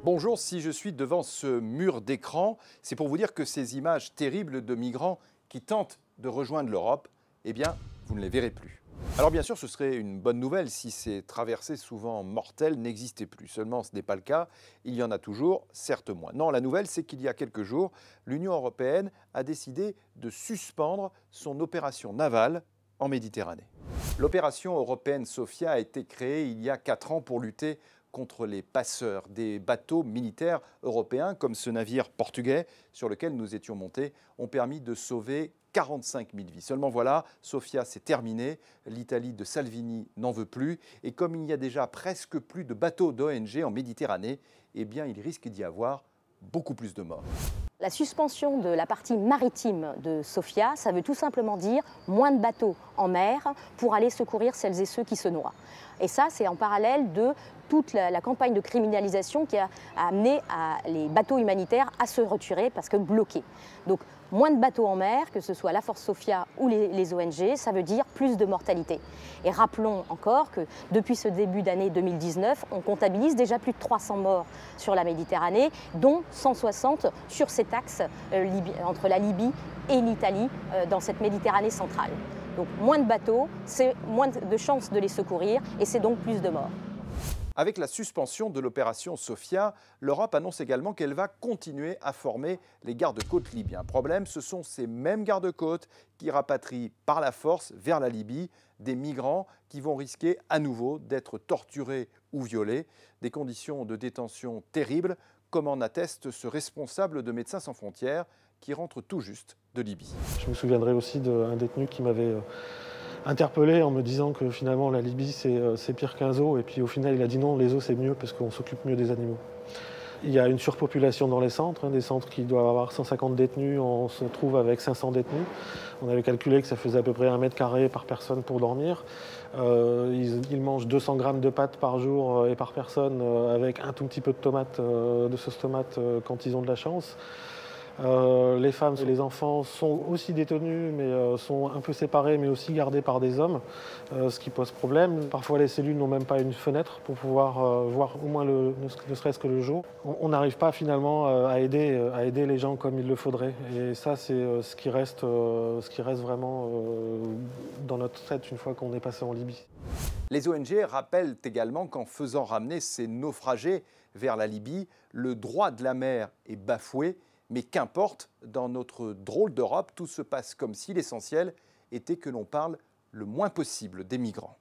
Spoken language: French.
Bonjour, si je suis devant ce mur d'écran, c'est pour vous dire que ces images terribles de migrants qui tentent de rejoindre l'Europe, eh bien, vous ne les verrez plus. Alors bien sûr, ce serait une bonne nouvelle si ces traversées souvent mortelles n'existaient plus. Seulement, ce n'est pas le cas. Il y en a toujours, certes moins. Non, la nouvelle, c'est qu'il y a quelques jours, l'Union européenne a décidé de suspendre son opération navale en Méditerranée. L'opération européenne Sophia a été créée il y a 4 ans pour lutter contre les passeurs des bateaux militaires européens, comme ce navire portugais sur lequel nous étions montés, ont permis de sauver 45 000 vies. Seulement voilà, Sophia, c'est terminé. L'Italie de Salvini n'en veut plus. Et comme il n'y a déjà presque plus de bateaux d'ONG en Méditerranée, eh bien, il risque d'y avoir beaucoup plus de morts. La suspension de la partie maritime de Sophia, ça veut tout simplement dire moins de bateaux en mer pour aller secourir celles et ceux qui se noient. Et ça, c'est en parallèle de toute la campagne de criminalisation qui a amené les bateaux humanitaires à se retirer parce que bloqués. Donc, moins de bateaux en mer, que ce soit la Force Sophia ou les ONG, ça veut dire plus de mortalité. Et rappelons encore que depuis ce début d'année 2019, on comptabilise déjà plus de 300 morts sur la Méditerranée, dont 160 sur cet axe entre la Libye et l'Italie dans cette Méditerranée centrale. Donc moins de bateaux, c'est moins de chances de les secourir et c'est donc plus de morts. Avec la suspension de l'opération Sophia, l'Europe annonce également qu'elle va continuer à former les gardes-côtes libyens. Problème, ce sont ces mêmes gardes-côtes qui rapatrient par la force vers la Libye des migrants qui vont risquer à nouveau d'être torturés ou violés. Des conditions de détention terribles, comme en atteste ce responsable de Médecins sans frontières qui rentre tout juste de Libye. Je me souviendrai aussi d'un détenu qui m'avait interpellé en me disant que finalement la Libye c'est pire qu'un zoo, et puis au final il a dit non, les zoos c'est mieux parce qu'on s'occupe mieux des animaux. Il y a une surpopulation dans les centres, des centres qui doivent avoir 150 détenus, on se trouve avec 500 détenus. On avait calculé que ça faisait à peu près 1 mètre carré par personne pour dormir. Ils mangent 200 grammes de pâtes par jour et par personne avec un tout petit peu de tomates, de sauce tomate quand ils ont de la chance. Les femmes et les enfants sont aussi détenus, mais sont un peu séparés, mais aussi gardés par des hommes, ce qui pose problème. Parfois, les cellules n'ont même pas une fenêtre pour pouvoir voir au moins ne serait-ce que le jour. On n'arrive pas finalement à aider les gens comme il le faudrait. Et ça, c'est ce qui reste vraiment dans notre tête une fois qu'on est passé en Libye. Les ONG rappellent également qu'en faisant ramener ces naufragés vers la Libye, le droit de la mer est bafoué. Mais qu'importe, dans notre drôle d'Europe, tout se passe comme si l'essentiel était que l'on parle le moins possible des migrants.